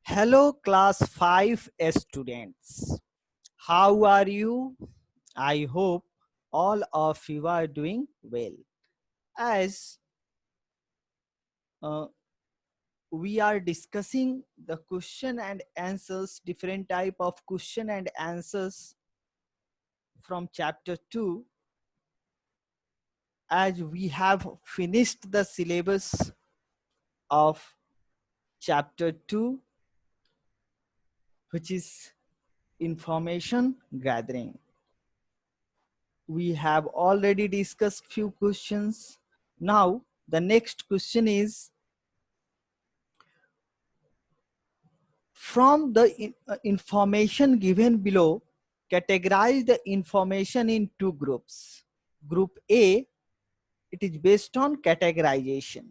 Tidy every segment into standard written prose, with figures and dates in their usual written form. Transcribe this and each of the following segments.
Hello class 5 students. How are you? I hope all of you are doing well. As uh, we are discussing the question and answers, different type of question and answers from chapter 2, as we have finished the syllabus of chapter 2, which is information gathering. We have already discussed few questions. Now the next question is, from the information given below, categorize the information in two groups. Group A, it is based on categorization.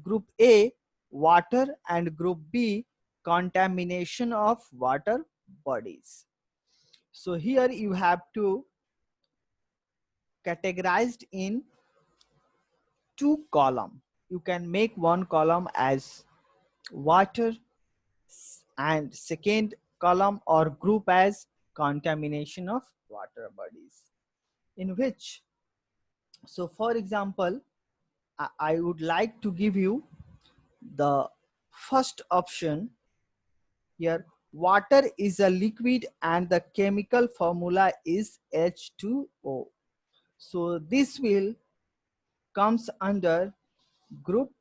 Group A, water, and group B, contamination of water bodies. So here you have to categorized in two column. You can make one column as water and second column or group as contamination of water bodies, in which, so for example, I would like to give you the first option here. Water is a liquid and the chemical formula is H2O. So this will comes under group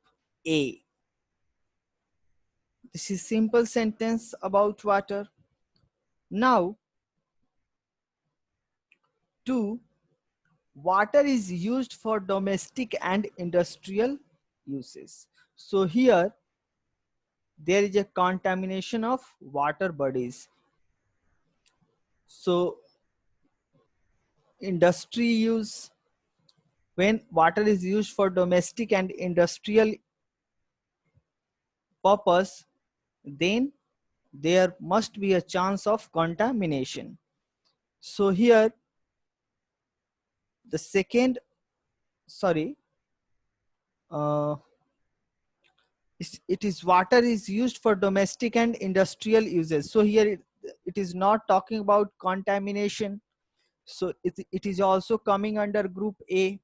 A. This is simple sentence about water. Now, 2, water is used for domestic and industrial uses. So here there is a contamination of water bodies. So industry use, when water is used for domestic and industrial purpose, then there must be a chance of contamination. So here the second, sorry, uh, it is water is used for domestic and industrial uses. So here it is not talking about contamination. So it is also coming under group A.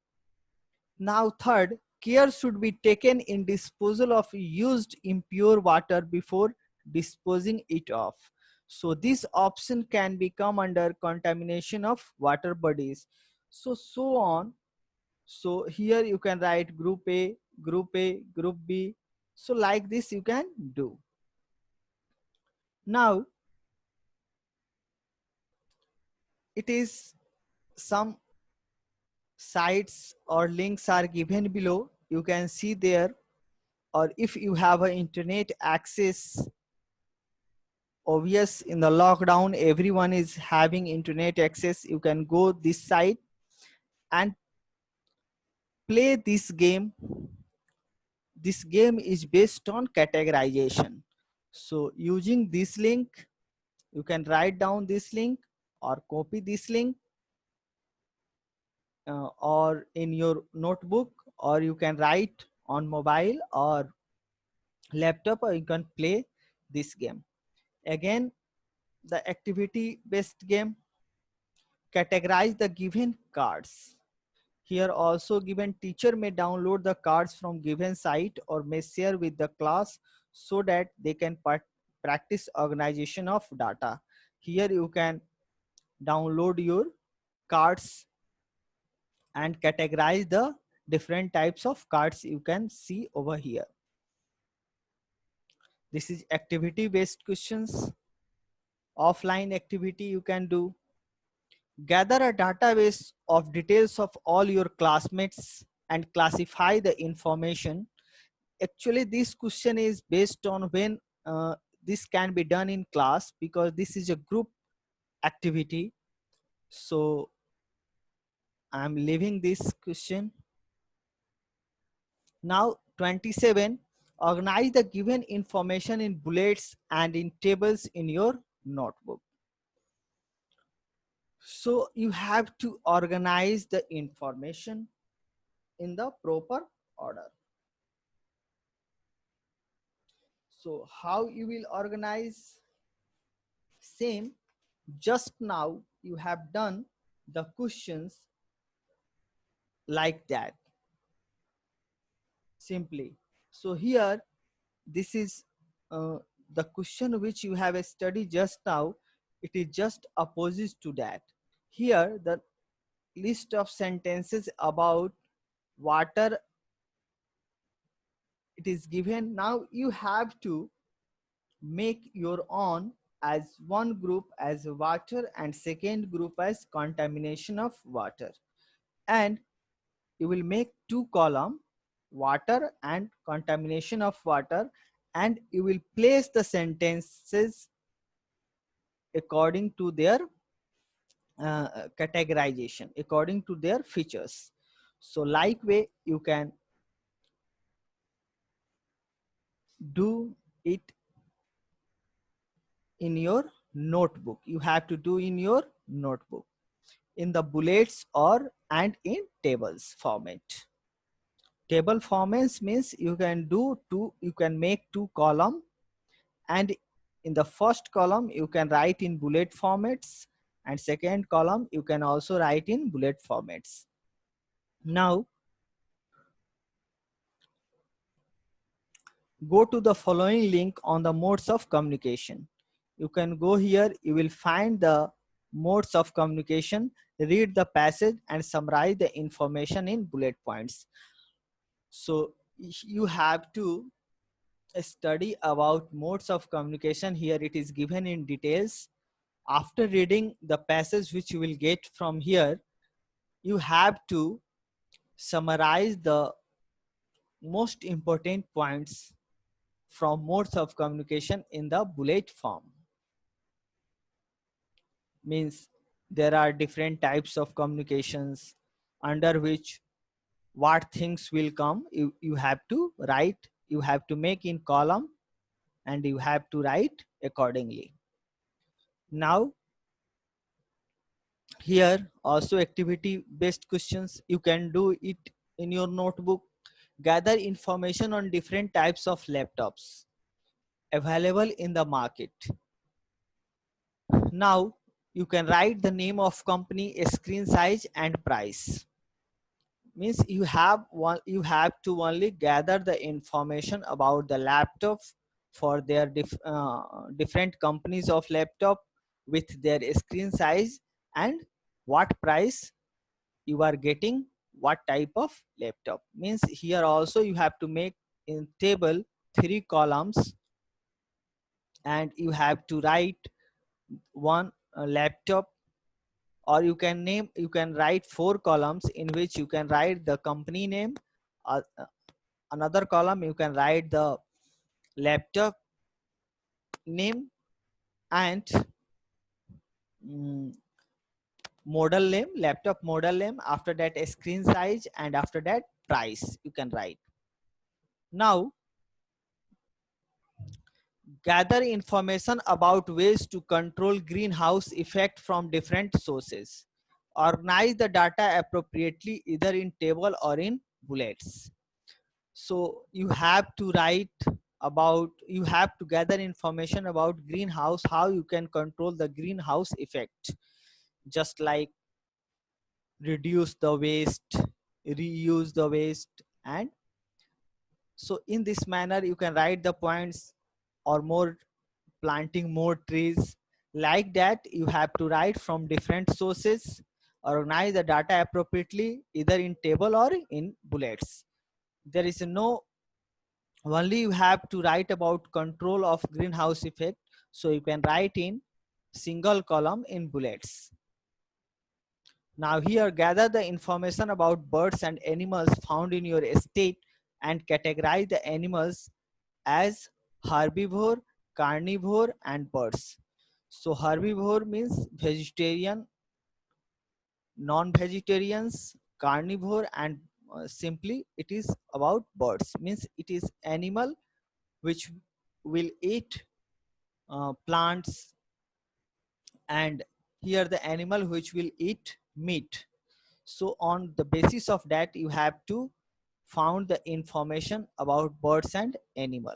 Now third, care should be taken in disposal of used impure water before disposing it off. So this option can become under contamination of water bodies. So on. So here you can write group A, group A, group B. So like this you can do. Now it is some sites or links are given below. You can see there, or if you have an internet access, obvious in the lockdown everyone is having internet access, you can go this site and play this game. This game is based on categorization. So using this link, you can write down this link or copy this link, or in your notebook, or you can write on mobile or laptop, or you can play this game. Again, the activity based game, categorize the given cards. Here also given, teacher may download the cards from given site or may share with the class so that they can practice organization of data. Here you can download your cards and categorize the different types of cards you can see over here. This is activity based questions. Offline activity you can do. Gather a database of details of all your classmates and classify the information. Actually this question is based on when this can be done in class, because this is a group activity. So I'm leaving this question. Now 27, organize the given information in bullets and in tables in your notebook. So you have to organize the information in the proper order. So how you will organize? Same, just now you have done the questions like that simply. So here this is the question which you have studied just now. It is just opposite to that. Here the list of sentences about water, it is given. Now you have to make your own, as one group as water and second group as contamination of water, and you will make two column, water and contamination of water, and you will place the sentences according to their categorization, according to their features. So like way you can do it in your notebook. You have to do in your notebook in the bullets or and in tables format. Table formats means you can do two, you can make two column, and in the first column you can write in bullet formats, and second column you can also write in bullet formats. Now go to the following link on the modes of communication. You can go here, you will find the modes of communication, read the passage and summarize the information in bullet points. So you have to study about modes of communication. Here it is given in details. After reading the passage which you will get from here, you have to summarize the most important points from modes of communication in the bullet form. Means there are different types of communications under which what things will come. You have to write, you have to make in column, and you have to write accordingly. Now here also activity based questions, you can do it in your notebook. Gather information on different types of laptops available in the market. Now you can write the name of company, screen size and price. Means you have to only gather the information about the laptop for their different companies of laptop with their screen size and what price you are getting, what type of laptop. Means here also you have to make in table 3 columns, and you have to write one laptop, or you can write 4 columns in which you can write the company name. Another column you can write the laptop name and mm, model name, laptop model name, after that a screen size, and after that price you can write. Now gather information about ways to control greenhouse effect from different sources. Organize the data appropriately either in table or in bullets. So you have to write about, you have to gather information about greenhouse, how you can control the greenhouse effect, just like reduce the waste, reuse the waste. And so in this manner you can write the points, or more planting more trees, like that you have to write from different sources. Organize the data appropriately either in table or in bullets. There is no, only you have to write about control of greenhouse effect, so you can write in single column in bullets. Now here gather the information about birds and animals found in your estate and categorize the animals as herbivore, carnivore and birds. So herbivore means vegetarian, non-vegetarians, carnivore, and simply it is about birds, means it is animal which will eat plants, and here the animal which will eat meat. So on the basis of that you have to found the information about birds and animal.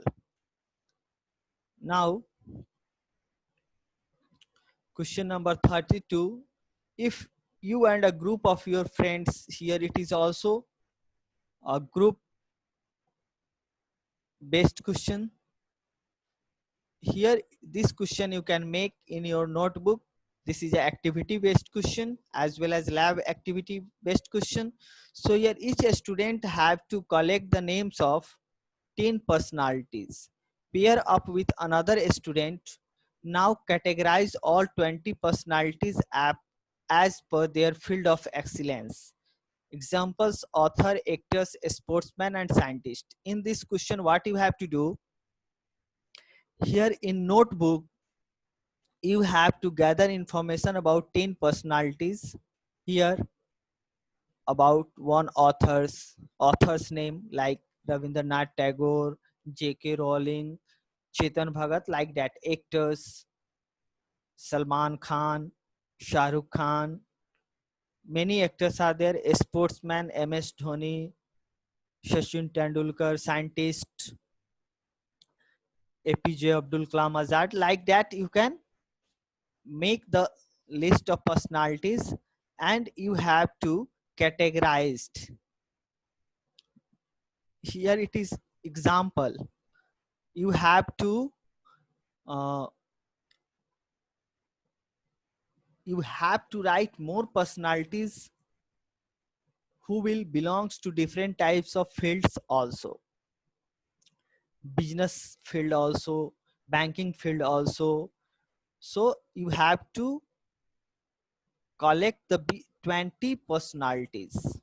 Now, question number 32. If you and a group of your friends, here it is also a group based question. Here, this question you can make in your notebook. This is an activity based question as well as lab activity based question. So here each student have to collect the names of 10 personalities, pair up with another student. Now categorize all 20 personalities as per their field of excellence. Examples: author, actors, sportsman and scientist. In this question, what you have to do, here in notebook, you have to gather information about 10 personalities. Here about one author's name like Rabindranath Tagore, J.K. Rowling, Chetan Bhagat, like that. Actors: Salman Khan, Shah Rukh Khan, many actors are there. Sportsman: MS Dhoni, Sachin Tendulkar. Scientist: APJ Abdul Kalam Azad. Like that, you can make the list of personalities and you have to categorized. Here it is example. You have to uh, write more personalities who will belongs to different types of fields also. Business field also, banking field also. So you have to collect the 20 personalities.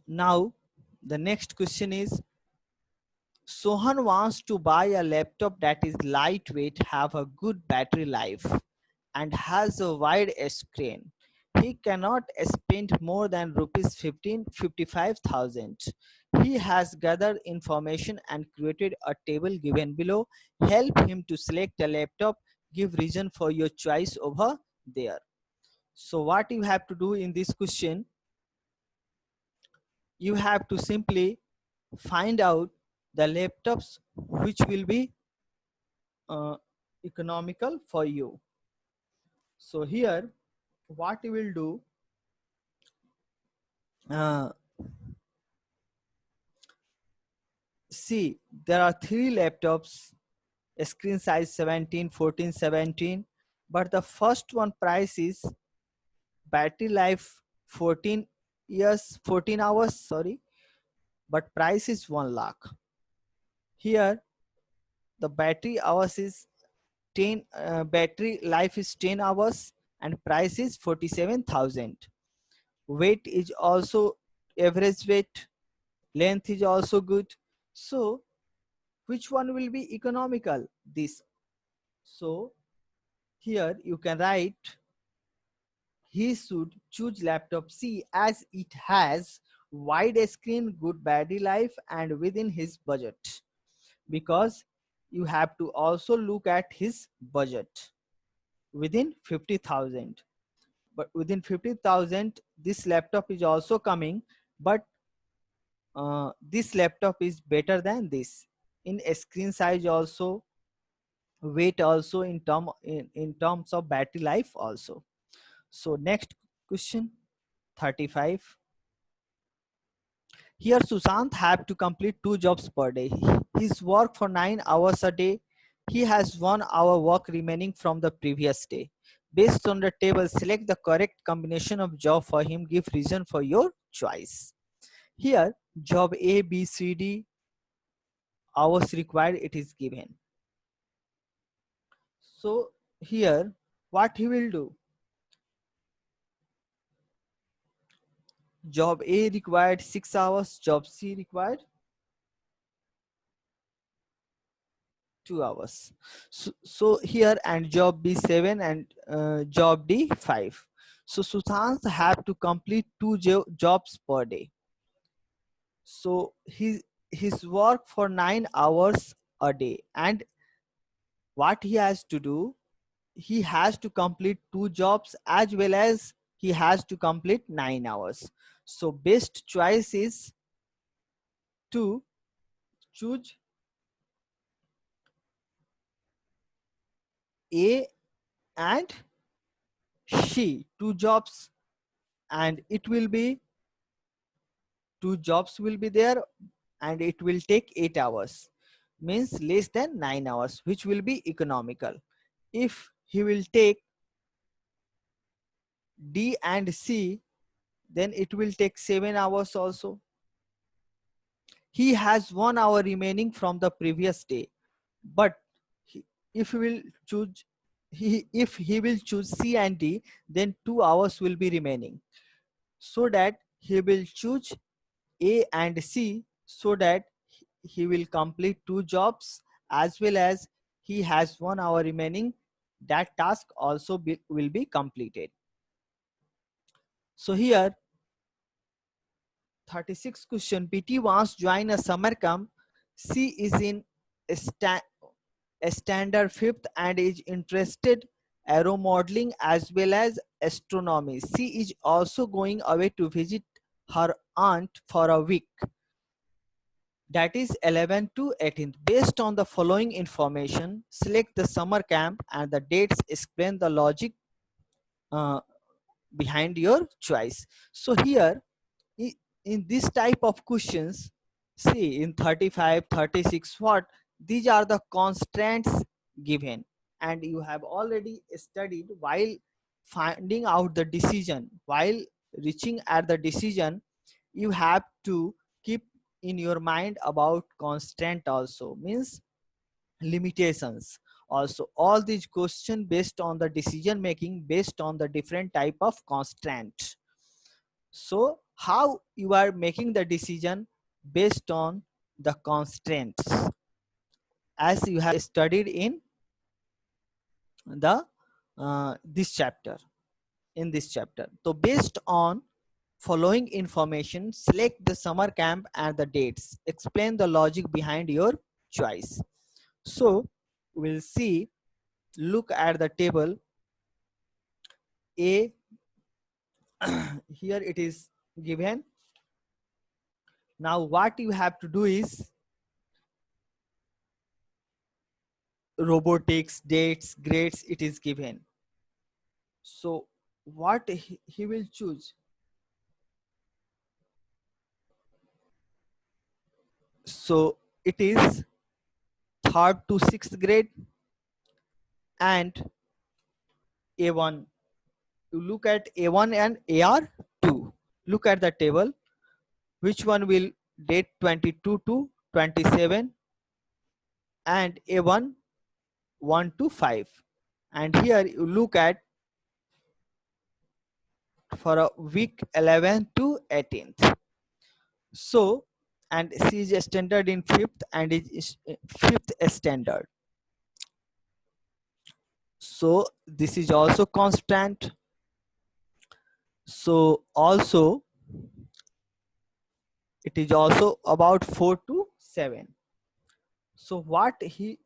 Now the next question is, Sohan wants to buy a laptop that is lightweight, have a good battery life, and has a wide screen. He cannot spend more than rupees 55,000. He has gathered information and created a table given below. Help him to select a laptop. Give reason for your choice over there. So what you have to do in this question, you have to simply find out the laptops which will be uh, economical for you. So here what you will do, uh, see there are three laptops, screen size 17, 14, 17, but the first one price is battery life 14 hours, sorry, but price is 1 lakh. Here the battery hours is 10, battery life is 10 hours and price is 47,000. Weight is also average weight, length is also good. So which one will be economical? This. So here you can write, he should choose laptop C as it has wide screen, good battery life and within his budget, because you have to also look at his budget within 50,000. But within 50,000 this laptop is also coming, but this laptop is better than this in screen size also, weight also, in terms of battery life also. So next question 35. Here Sushant have to complete 2 jobs per day. His work for 9 hours a day. He has 1 hour work remaining from the previous day. Based on the table, select the correct combination of job for him. Give reason for your choice. Here job A, B, C, D, hours required, it is given. So here what he will do, job A required 6 hours, job C required 2 hours. So here, and job B 7 and job D 5. So Sushant have to complete 2 jobs per day. So his work for 9 hours a day, and what he has to do, he has to complete 2 jobs as well as he has to complete 9 hours. So best choice is to choose A and she, two jobs, and it will be two jobs will be there, and it will take 8 hours, means less than 9 hours, which will be economical. If he will take D and C, then it will take 7 hours also. He has 1 hour remaining from the previous day, but he, if he will choose if he will choose C and D, then 2 hours will be remaining, so that he will choose A and C, so that he will complete two jobs, as well as he has 1 hour remaining. That task also will be completed. So here 36 question, PT wants join a summer camp. C is in a, a standard fifth and is interested aero modeling as well as astronomy. C is also going away to visit her aunt for a week, that is 11th to 18th. Based on the following information, select the summer camp and the dates. Explain the logic uh, behind your choice. So here in this type of questions, see in 35, 36, what these are the constraints given, and you have already studied while finding out the decision, while reaching at the decision. You have to keep in your mind about constraint also, means limitations also. All these questions based on the decision making based on the different type of constraint. So how you are making the decision based on the constraints, as you have studied in the this chapter, in this chapter. So based on following information, select the summer camp and the dates. Explain the logic behind your choice. So we'll see, look at the table A. Here it is given. Now what you have to do is robotics, dates, grades, it is given. So what he will choose? So it is third to sixth grade and A1. You look at A1 and AR2. Look at the table. Which one will date 22 to 27, and A1 1 to 5. And here you look at for a week 11 to 18th. So, and C is standard in fifth and is fifth standard. So this is also constant. So also it is also about 4 to 7. So what he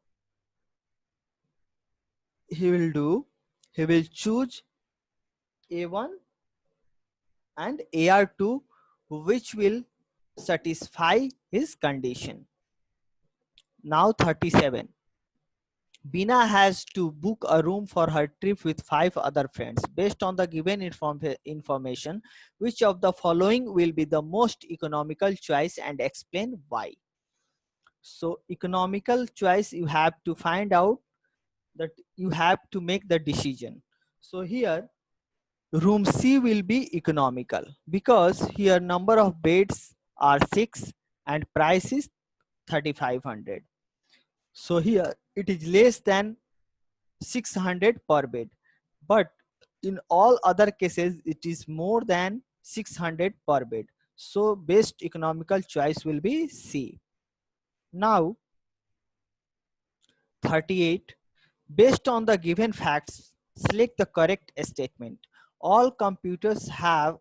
will do, he will choose A1 and AR2, which will satisfy his condition. Now 37. Bina has to book a room for her trip with 5 other friends. Based on the given information, which of the following will be the most economical choice, and explain why? So economical choice, you have to find out that you have to make the decision. So here room C will be economical because here number of beds are 6 and price is 3500. So here it is less than 600 per bed, but in all other cases it is more than 600 per bed. So best economical choice will be C. Now 38. Based on the given facts, select the correct statement. All computers have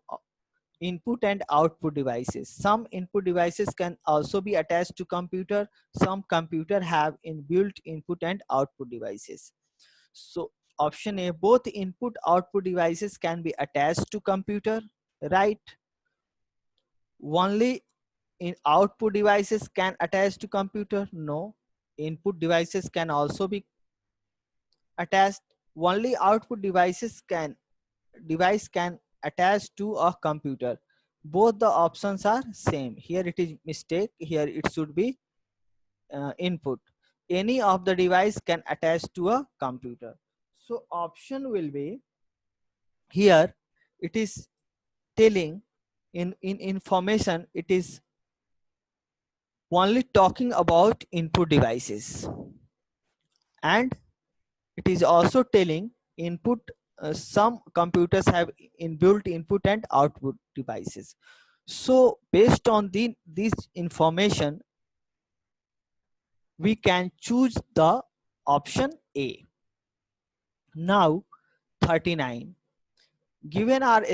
input and output devices. Some input devices can also be attached to computer. Some computer have inbuilt input and output devices. So option A, both input output devices can be attached to computer, right? Only in output devices can attach to computer? No. Input devices can also be attached. Only output device can attach to a computer. Both the options are same. Here it is mistake. Here it should be input. Any of the device can attach to a computer. So option will be here. It is telling in information. It is only talking about input devices, and it is also telling input. Some computers have inbuilt input and output devices. So based on this information, we can choose the option A. Now 39. Given our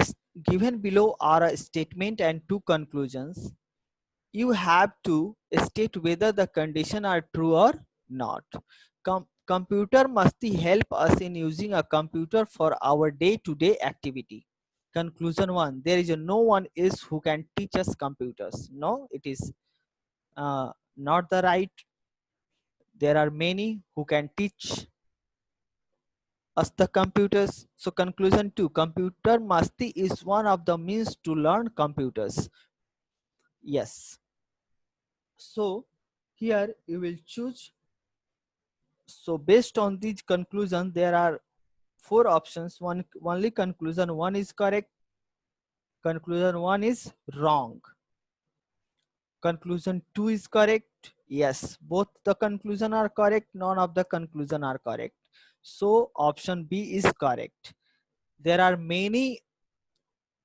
given below are a statement and two conclusions. You have to state whether the condition are true or not. Computer must help us in using a computer for our day-to-day activity. Conclusion 1. There is no one else who can teach us computers. No, it is not the right. There are many who can teach us the computers. So conclusion 2. Computer masti is one of the means to learn computers. Yes. So here you will choose. So based on these conclusion, there are four options. Only conclusion 1 is correct. Conclusion 1 is wrong. Conclusion 2 is correct. Yes, both the conclusion are correct. None of the conclusion are correct. So option B is correct. There are many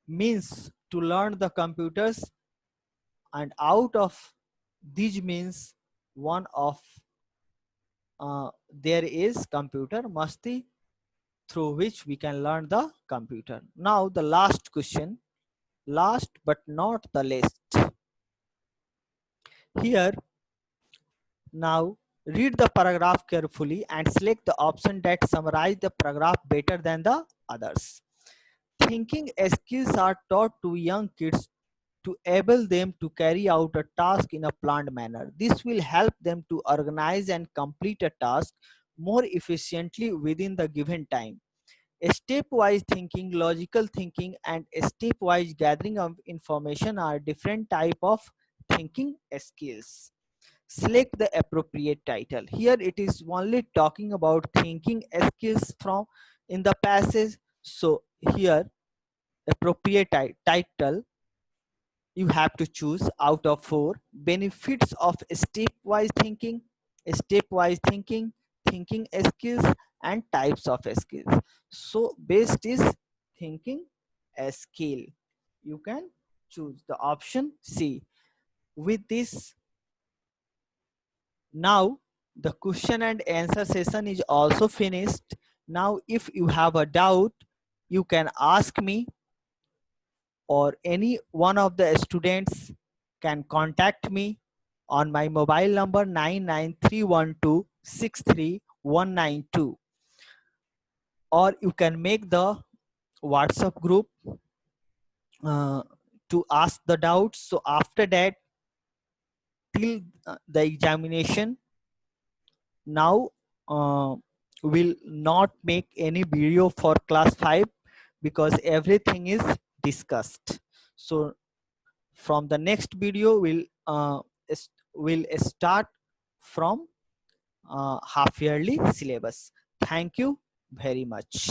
means to learn the computers, and out of these means, one of there is computer masti, through which we can learn the computer. Now the last question, last but not the least. Here, now read the paragraph carefully and select the option that summarize the paragraph better than the others. Thinking skills are taught to young kids to enable them to carry out a task in a planned manner. This will help them to organize and complete a task more efficiently within the given time. Stepwise thinking, logical thinking, and stepwise gathering of information are different type of thinking skills. Select the appropriate title. Here it is only talking about thinking skills from in the passage. So here appropriate title you have to choose out of 4. Benefits of stepwise thinking, stepwise thinking, thinking skills, and types of skills. So best is thinking a skill. You can choose the option C. With this, now the question and answer session is also finished. Now if you have a doubt, you can ask me, or any one of the students can contact me on my mobile number 99312639192, or you can make the WhatsApp group uh, to ask the doubts. So after that, till the examination, now will not make any video for class 5 because everything is discussed. So from the next video will start from half yearly syllabus. Thank you very much.